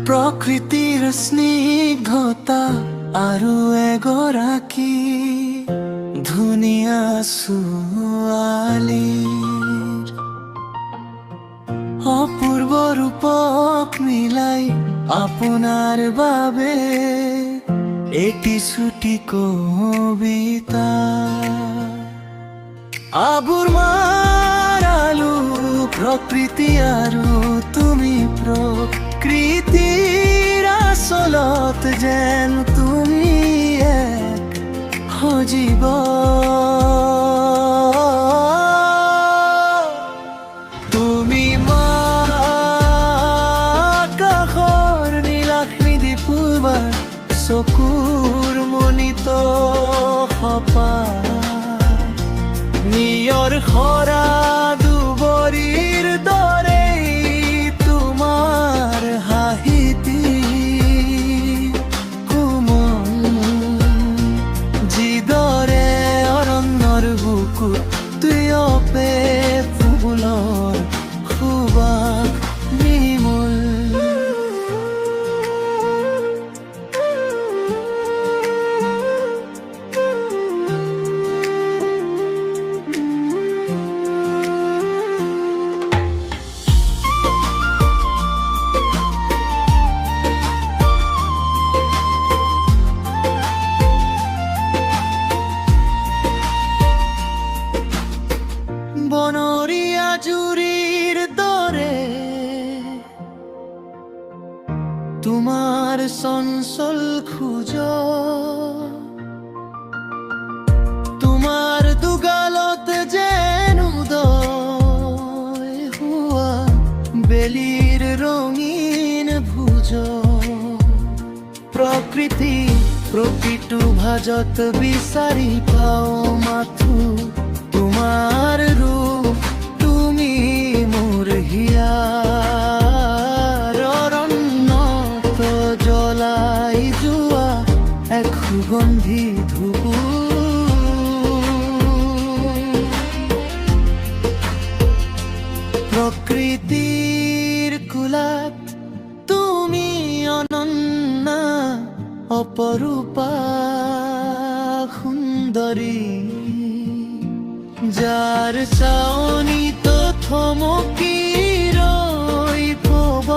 প্ৰকৃতিৰ স্নিগ্ধতা আৰু এগৰাকী ধুনীয়া ছোৱালীৰ অপূৰ্ব ৰূপক মিলাই আপোনাৰ বাবে এটি ছুটি কবিতা আবুৰ মাৰালো প্ৰকৃতি আৰু তুমি প্ৰকৃতিৰ আচলত যেন তুমি এক সজীৱ তুমি আকাশৰ নীলাকৃতি পূৰ্বাৰ চকুৰ মনিত সপা নিয়ৰ খৰা দুবৰীৰ দৰে তোমাৰ হাঁহিটি কোমল যিদৰে অৰণ্যৰ বুকুত তুয়পে ফুলৰ সুবাস নিৰ্মল বনৰীয়া জুৰিৰ দৰে তোমাৰ চঞ্চল খোজ তোমাৰ দুগালত যেন উদয় হোৱা বেলিৰ ৰঙীন ভোজ প্ৰকৃতি প্ৰতিটো ভাজত বিচাৰি পাওঁ মাথো তোমাৰ ৰূপ তুমি মোৰ হিয়াৰ অৰণ্যত জ্বলাই যোৱা এক সুগন্ধি ধূপ প্ৰকৃতিৰ কোলাত তুমি অনন্যা অপৰূপা সুন্দৰী যার চাউনিত থমকি রই পব